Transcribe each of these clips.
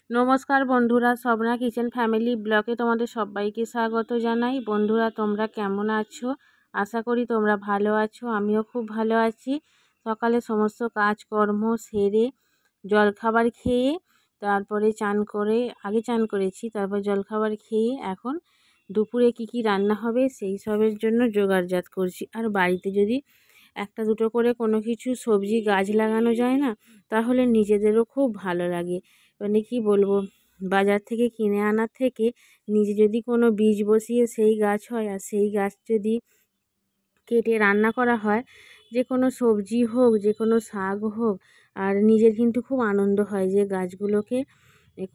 নমস্কার বন্ধুরা, Swapna kitchen family ব্লগে তোমাদের সবাইকে স্বাগত জানাই। বন্ধুরা, তোমরা কেমন আছো? আশা করি তোমরা ভালো আছো। আমিও খুব ভালো আছি। সকালে সমস্ত কাজকর্ম সেরে জলখাবার খেয়ে তারপরে আগে চান করেছি, তারপর জলখাবার খেয়ে এখন দুপুরে কি রান্না হবে সেই সবের জন্য জোগাড়জাত করছি। আর বাড়িতে যদি একটা দুটো করে কোনো কিছু সবজি গাছ লাগানো যায় না, তাহলে নিজেদেরও খুব ভালো লাগে। মানে কি বলবো, বাজার থেকে কিনে আনার থেকে নিজে যদি কোনো বীজ বসিয়ে সেই গাছ হয়, আর সেই গাছ যদি কেটে রান্না করা হয়, যে কোনো সবজি হোক, যে কোনো শাক হোক, আর নিজের কিন্তু খুব আনন্দ হয় যে গাছগুলোকে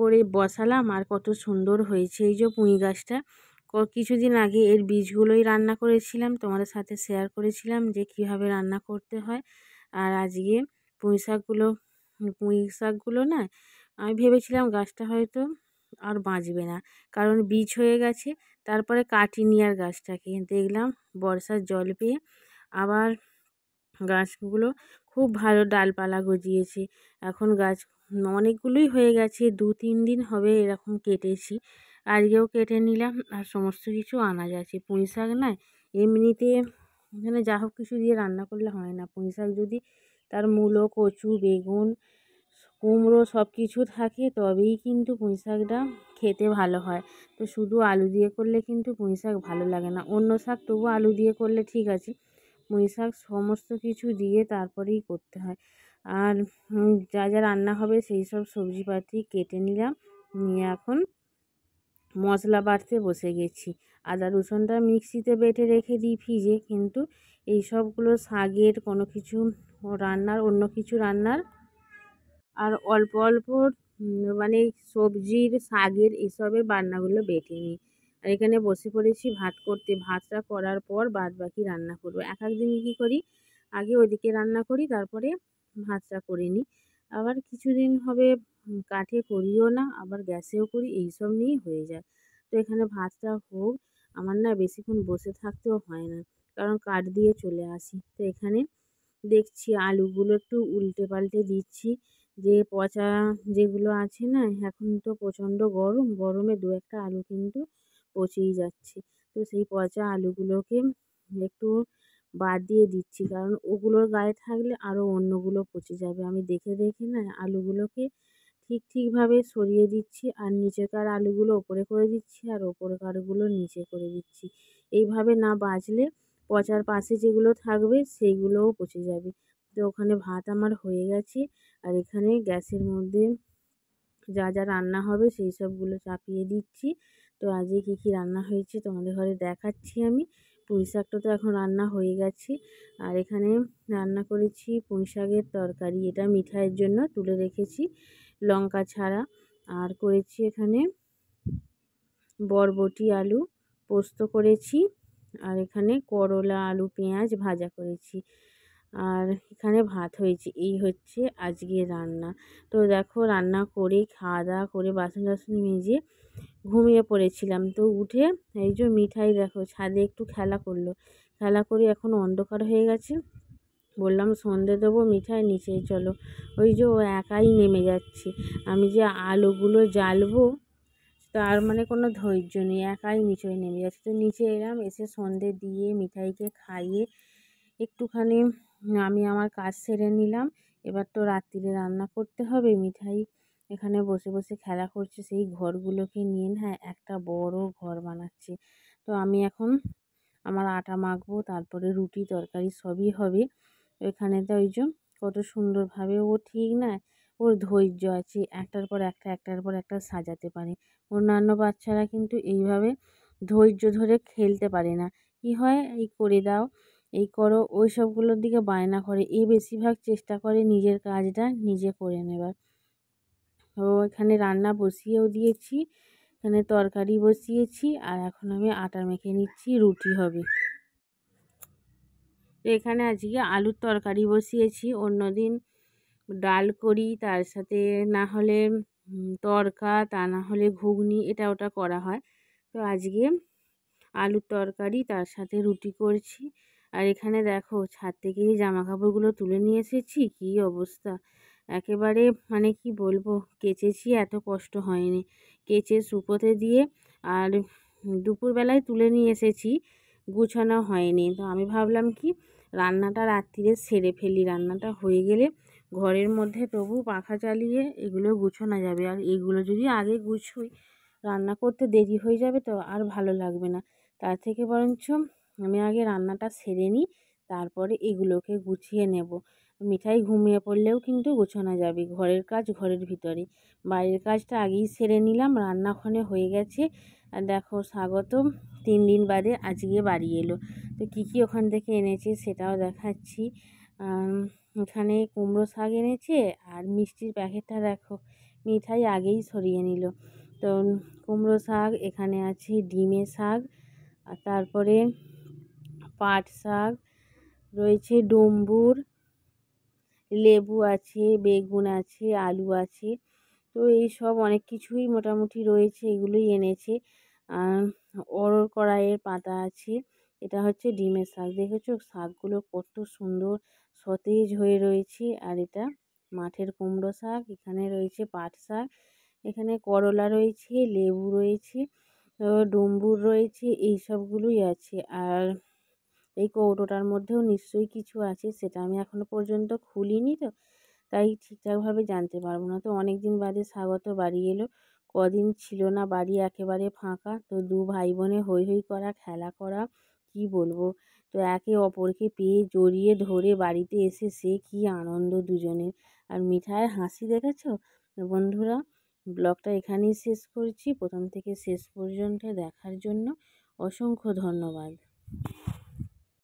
করে বসালাম আর কত সুন্দর হয়েছে। এই যে পুঁই গাছটা, কিছুদিন আগে এর বীজগুলোই রান্না করেছিলাম, তোমাদের সাথে শেয়ার করেছিলাম যে কীভাবে রান্না করতে হয়। আর আজকে পুঁই শাকগুলো না, আমি ভেবেছিলাম গাছটা হয়তো আর বাঁচবে না, কারণ বীজ হয়ে গেছে। তারপরে কাটিনি আর গাছটাকে, দেখলাম বর্ষার জল পেয়ে আবার গাছগুলো খুব ভালো ডালপালা গজিয়েছে। এখন গাছ অনেকগুলোই হয়ে গেছে, 2-3 দিন হবে এরকম কেটেছি। আজকেও কেটে নিলাম, আর সমস্ত কিছু আনাজ আছে। পুঁই শাক না এমনিতে এখানে যা হোক কিছু দিয়ে রান্না করলে হয় না। পুঁই শাক যদি তার মূলো, কচু, বেগুন, কুমড়ো সব কিছু থাকে তবেই কিন্তু পুঁই শাকটা খেতে ভালো হয়। তো শুধু আলু দিয়ে করলে কিন্তু পুঁই শাক ভালো লাগে না। অন্য শাক তবু আলু দিয়ে করলে ঠিক আছে, পুঁই শাক সমস্ত কিছু দিয়ে তারপরেই করতে হয়। আর যা যা রান্না হবে সেই সব সবজিপাতি কেটে নিলাম, নিয়ে এখন মশলা বাটতে বসে গেছি। আদা রসুনটা মিক্সিতে বেটে রেখে দিই ফ্রিজে, কিন্তু এই সবগুলো শাকের কোনো কিছু অন্য কিছু রান্নার আর অল্প অল্প মানে সবজির, শাকের এসবের বান্নাগুলো বেটে নিই। আর এখানে বসে পড়েছি ভাত করতে। ভাতটা করার পর বাদবাকি রান্না করবো। এক দিন কী করি, আগে ওদিকে রান্না করি, তারপরে ভাতটা করে নিই। আবার কিছুদিন হবে কাঠে করিও না, আবার গ্যাসেও করি, এইসব নিয়েই হয়ে যায়। তো এখানে ভাতটা হোক, আমার না বেশিক্ষণ বসে থাকতেও হয় না, কারণ কাঠ দিয়ে চলে আসি। তো এখানে দেখছি আলুগুলো একটু উল্টে পাল্টে দিচ্ছি, যে পচা যেগুলো আছে না, এখন তো প্রচণ্ড গরম, গরমে 2-1টা আলু কিন্তু পচেই যাচ্ছে। তো সেই পচা আলুগুলোকে একটু বাদ দিয়ে দিচ্ছি, কারণ ওগুলোর গায়ে থাকলে আরও অন্যগুলো পচে যাবে। আমি দেখে দেখে না আলুগুলোকে ঠিকভাবে সরিয়ে দিচ্ছি, আর নিচেকার আলুগুলো ওপরে করে দিচ্ছি, আর ওপরকারগুলো নিচে করে দিচ্ছি। এইভাবে না বাছলে পচার পাশে যেগুলো থাকবে সেইগুলোও পচে যাবে। তো ওখানে ভাত আমার হয়ে গেছে, আর এখানে গ্যাসের মধ্যে যা যা রান্না হবে সেই সবগুলো চাপিয়ে দিচ্ছি। তো আজকে কী রান্না হয়েছে তোমাদের ঘরে দেখাচ্ছি আমি। পুঁই শাকটা তো এখন রান্না হয়ে গেছে, আর এখানে রান্না করেছি পুঁই শাকের তরকারি। এটা মিঠাইয়ের জন্য তুলে রেখেছি, লঙ্কা ছাড়া। আর করেছি এখানে বরবটি আলু পোস্ত করেছি, আর এখানে করলা, আলু, পেঁয়াজ ভাজা করেছি, আর এখানে ভাত হয়েছে। এই হচ্ছে আজকের রান্না। তো দেখো, রান্না করে খাওয়া দাওয়া করে বাসন টাসন মেজে ঘুমিয়ে পড়েছিলাম। তো উঠে এই যে মিঠাই দেখো ছাদে একটু খেলা করলো, খেলা করে এখন অন্ধকার হয়ে গেছে। বললাম সন্ধে দেবো, মিঠাই নিচে চলো। ওই যে ও একাই নেমে যাচ্ছে। আমি যে আলুগুলো জ্বালবো তার মানে কোনো ধৈর্য নেই, একাই নিচে নেমে যাচ্ছে। তো নিচে এলাম, এসে সন্ধে দিয়ে মিঠাইকে খাইয়ে একটুখানি আমি আমার কাজ সেরে নিলাম। এবার তো রাত্রিরে রান্না করতে হবে। মিঠাই এখানে বসে বসে খেলা করছে সেই ঘরগুলোকে নিয়ে, না একটা বড় ঘর বানাচ্ছে। তো আমি এখন আমার আটা মাখবো, তারপরে রুটি তরকারি সবই হবে। এখানে তো ওই যে কত সুন্দরভাবে ও ঠিক না, ওর ধৈর্য আছে, একটার পর একটা একটার পর একটা সাজাতে পারে। অন্যান্য বাচ্চারা কিন্তু এইভাবে ধৈর্য ধরে খেলতে পারে না। কি হয়, এই করে দাও, এই করো, ওই সবগুলোর দিকে বায়না করে। এ বেশিরভাগ চেষ্টা করে নিজের কাজটা নিজে করে নেবার। ও এখানে রান্না বসিয়েও দিয়েছি, এখানে তরকারি বসিয়েছি, আর এখন আমি আটা মেখে নিচ্ছি, রুটি হবে। তো এখানে আজকে আলুর তরকারি বসিয়েছি। অন্যদিন ডাল করি, তার সাথে না হলে তড়কা, তা না হলে ঘুগনি, এটা ওটা করা হয়। তো আজকে আলুর তরকারি, তার সাথে রুটি করছি। আর এখানে দেখো ছাদ থেকে জামা কাপড়গুলো তুলে নিয়ে এসেছি, কী অবস্থা। একেবারে মানে কি বলবো, কেচেছি, এত কষ্ট হয়নি। কেচে শুকোতে দিয়ে আর দুপুরবেলায় তুলে নিয়ে এসেছি, গুছানো হয়নি। তো আমি ভাবলাম কি রান্নাটা রাত্রিরে সেরে ফেলি, রান্নাটা হয়ে গেলে ঘরের মধ্যে তবু পাখা চালিয়ে এগুলো গুছানো যাবে। আর এগুলো যদি আগে গুছোই রান্না করতে দেরি হয়ে যাবে, তো আর ভালো লাগবে না। তার থেকে বরঞ্চ আমি আগে রান্নাটা সেরে নিই, তারপরে এগুলোকে গুছিয়ে নেব। মিঠাই ঘুমিয়ে পড়লেও কিন্তু গোছানো যাবে, ঘরের কাজ ঘরের ভিতরে। বাইরের কাজটা আগেই সেরে নিলাম, রান্নাঘরে হয়ে গেছে। আর দেখো স্বাগতম 3 দিন বাদে আজকে বাড়ি এলো। তো কী কী ওখান থেকে এনেছে সেটাও দেখাচ্ছি। এখানে কুমড়ো শাক এনেছে, আর মিষ্টির প্যাকেটটা দেখো মিঠাই আগেই সরিয়ে নিল। তো কুমড়ো শাক, এখানে আছে ডিমের শাক, আর তারপরে পাট শাক রয়েছে, ডুমুর, লেবু আছে, বেগুন আছে, আলু আছে। তো এই সব অনেক কিছুই মোটামুটি রয়েছে, এগুলোই এনেছে। অড়হর কড়াইয়ের পাতা আছে। এটা হচ্ছে ডিমের শাক, দেখেছো শাকগুলো কত সুন্দর সতেজ হয়ে রয়েছে। আর এটা মাঠের কুমড়ো শাক। এখানে রয়েছে পাট শাক, এখানে করলা রয়েছে, লেবু রয়েছে, ডুমুর রয়েছে, এই সবগুলোই আছে। আর এই কৌটোটার মধ্যেও নিশ্চয়ই কিছু আছে, সেটা আমি এখনো পর্যন্ত খুলিনি, তো তাই ঠিকঠাকভাবে জানতে পারবো না। তো অনেক দিন বাদে স্বাগত বাড়ি এলো, কদিন ছিল না, বাড়ি একেবারে ফাঁকা। তো দু ভাই বোনে হৈ হৈ করা, খেলা করা, কি বলবো। তো একে অপরকে পেয়ে জড়িয়ে ধরে বাড়িতে এসে সে কি আনন্দ দুজনের। আর মিঠাইয়ের হাসি দেখেছো। বন্ধুরা, ব্লগটা এখানেই শেষ করছি। প্রথম থেকে শেষ পর্যন্ত দেখার জন্য অসংখ্য ধন্যবাদ।